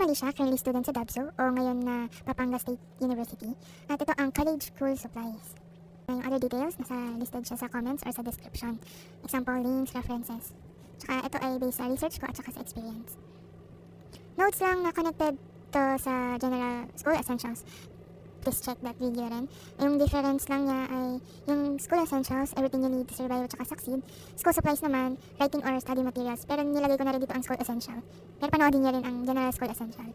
Alicia, currently student sa DABSO o ngayon na Pampanga State University. At ito ang college school supplies. Yung other details, nasa listed siya sa comments or sa description. Example, links, references. Tsaka ito ay based sa research ko at saka sa experience. Notes lang na connected to sa general school essentials. Please check that video rin. Yung difference lang niya ay yung school essentials, everything you need to survive at saka succeed. School supplies naman, writing or study materials. Pero nilagay ko na rin dito ang school essential. Pero panoodin niyo rin ang general school essential.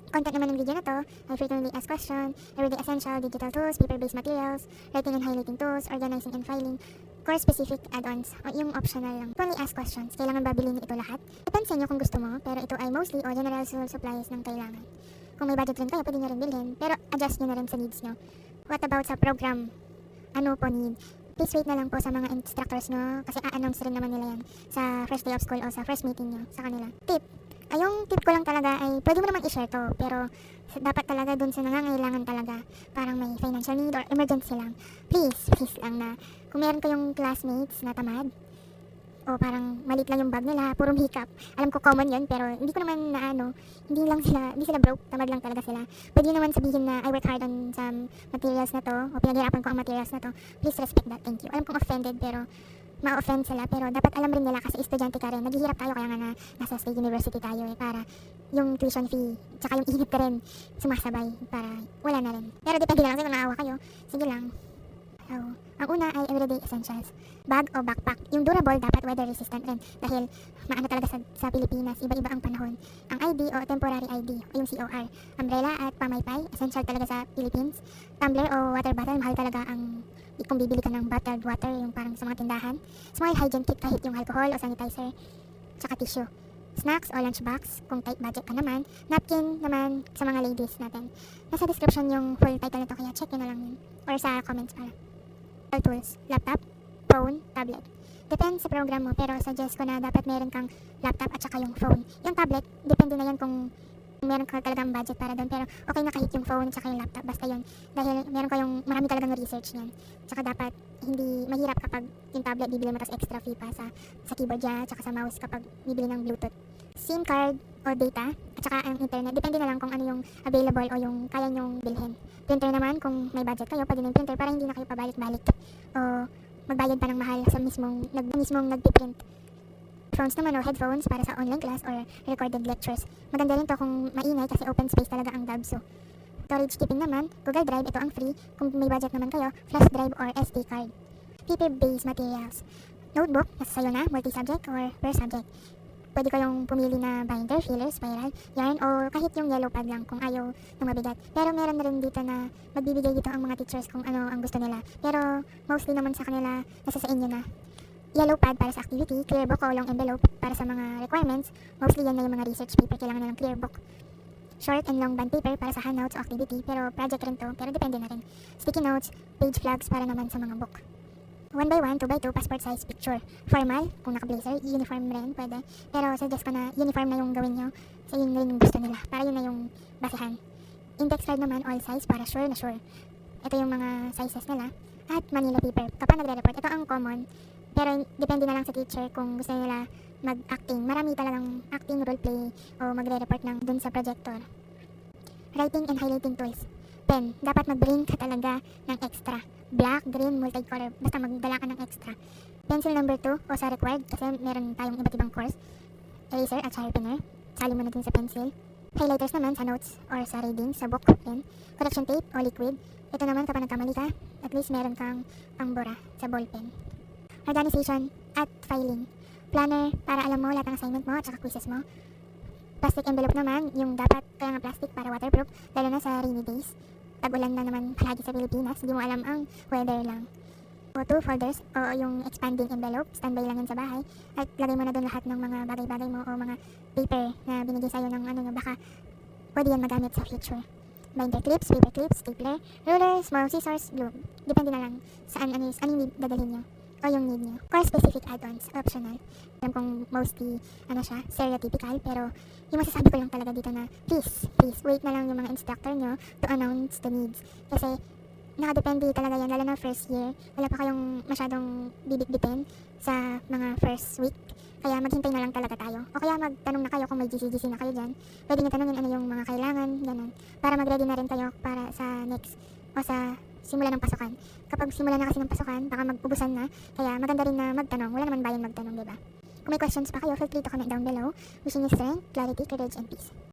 Content naman ng video na to ay frequently asked question, everyday essential, digital tools, paper-based materials, writing and highlighting tools, organizing and filing, course-specific add-ons, o yung optional lang. Frequently asked questions, kailangan ba bilhin ito lahat? Depende sa inyo kung gusto mo, pero ito ay mostly o general school supplies ng kailangan. Kung may budget rin kayo, pwede nyo rin bilhin, pero adjust nyo na rin sa needs nyo. What about sa program? Ano po need? Please wait na lang po sa mga instructors nyo kasi a-announce rin naman nila yan sa first day of school o sa first meeting nyo sa kanila. Tip! Yung tip ko lang talaga ay pwede mo naman i-share to, pero dapat talaga dun sa nangangailangan talaga, parang may financial need or emergency lang. Please lang na kung meron kayong classmates na tamad, o parang malit lang yung bag nila, puro makeup. Alam ko common yun, pero hindi ko naman na hindi sila broke, tamad lang talaga sila. Pwede naman sabihin na I work hard on some materials na to, o pinaghirapan ko ang materials na to. Please respect that, thank you. Alam kong offended, pero ma-offend sila, pero dapat alam rin nila kasi estudyante ka rin. Naghihirap tayo, kaya nga na nasa state university tayo para yung tuition fee, tsaka yung init ka rin sumasabay para wala na rin. Pero depende lang, kung naawa kayo, sige lang. So, ang una ay everyday essentials. Bag o backpack. Yung durable dapat weather resistant rin dahil maano talaga sa Pilipinas, iba-iba ang panahon. Ang ID o temporary ID o yung COR. Umbrella at pamaypay, essential talaga sa Philippines. Tumbler o water bottle, mahal talaga ang kung bibili ka ng bottled water, yung parang sa mga tindahan. Small hygiene kit kahit yung alcohol o sanitizer, tsaka tissue. Snacks o lunchbox, kung tight budget ka naman. Napkin naman sa mga ladies natin. Nasa description yung full title nito, kaya check nyo na lang yun. Or sa comments para. Tools, laptop, phone, tablet. Depende sa program mo, pero suggest ko na dapat meron kang laptop at saka yung phone. Yung tablet, depende na yan kung meron ka talagang budget para doon, pero okay na kahit yung phone at saka yung laptop, basta yun. Dahil meron kayong marami talagang research niyan. Tsaka dapat hindi mahirap kapag yung tablet bibili mo tas extra fee pa sa keyboard niya, tsaka sa mouse kapag bibili ng Bluetooth. SIM card o data, at saka ang internet, depende na lang kung ano yung available o yung kaya nyong bilhin. Printer naman, kung may budget kayo, pwede na yung printer para hindi na kayo pabalik-balik o magbayad pa ng mahal sa mismong nagpiprint. Phones naman o headphones para sa online class or recorded lectures. Maganda rin to kung maingay kasi open space talaga ang DABSO. Storage keeping naman, Google Drive, ito ang free. Kung may budget naman kayo, flash drive or SD card. Paper-based materials. Notebook, nasa sayo na, multi-subject or per subject. Pwede kayong pumili na binder, filler, spiral, yarn, o kahit yung yellow pad lang kung ayaw ng mabigat. Pero meron na rin dito na magbibigay dito ang mga teachers kung ano ang gusto nila. Pero mostly naman sa kanila, nasa sa inyo na. Yellow pad para sa activity, clear book o long envelope para sa mga requirements. Mostly yan na yung mga research paper, kailangan na ng clear book. Short and long band paper para sa handouts o activity, pero project rin to, pero depende na rin. Sticky notes, page flags para naman sa mga book. 1x1, 2x2, passport size picture. Formal, kung naka-blazer, uniform rin, pwede. Pero suggest ko na uniform na yung gawin nyo sa yun rin yung gusto nila, para yun na yung basehan. Index card naman, all size, para sure na sure. Ito yung mga sizes nila. At Manila paper, kapag nagre-report, ito ang common. Pero depende na lang sa teacher kung gusto nila mag-acting. Marami talagang acting, roleplay, o magre-report ng dun sa projector. Writing and highlighting tools. Pen, dapat mag-bring ka talaga ng extra. Black, green, multicolor, basta magdala ka ng extra. Pencil number 2 o sa required kasi meron tayong iba't ibang course. Eraser at sharpener, sali mo na din sa pencil. Highlighters naman sa notes or sa reading, sa book pen. Correction tape o liquid. Ito naman kapag nagkamali ka, at least meron kang pangbura sa ballpen. Organization at filing. Planner para alam mo lahat ng assignment mo at saka quizzes mo. Plastic envelope naman, yung dapat kaya nga plastic para waterproof, lalo na sa rainy days. Tag-ulan na naman palagi sa Pilipinas, hindi mo alam ang weather lang. O 2 folders o yung expanding envelope, standby lang yun sa bahay. At lagay mo na doon lahat ng mga bagay-bagay mo o mga paper na binigay sa'yo ng baka pwede yan magamit sa future. Binder clips, paper clips, stapler, ruler, small scissors, glue. Depende na lang saan ano yung dadalhin nyo o yung need nyo. Course-specific add-ons, optional. Alam kong mostly, stereotypical, pero yung masasabi ko lang talaga dito na, please, wait na lang yung mga instructor nyo to announce the needs. Kasi, nakadepende talaga yan, lalo na first year. Wala pa kayong masyadong bibit-bitin sa mga first week. Kaya maghintay na lang talaga tayo. O kaya magtanong na kayo kung may GC-GC na kayo dyan. Pwede nyo tanongin ano yung mga kailangan, ganun. Para mag-ready na rin kayo para sa next o sa simula ng pasukan. Kapag simula na kasi ng pasukan, baka mag-ubusan na. Kaya maganda rin na magtanong. Wala naman bayan magtanong, diba? Kung may questions pa kayo, feel free to comment down below. Wishing you strength, clarity, courage, and peace.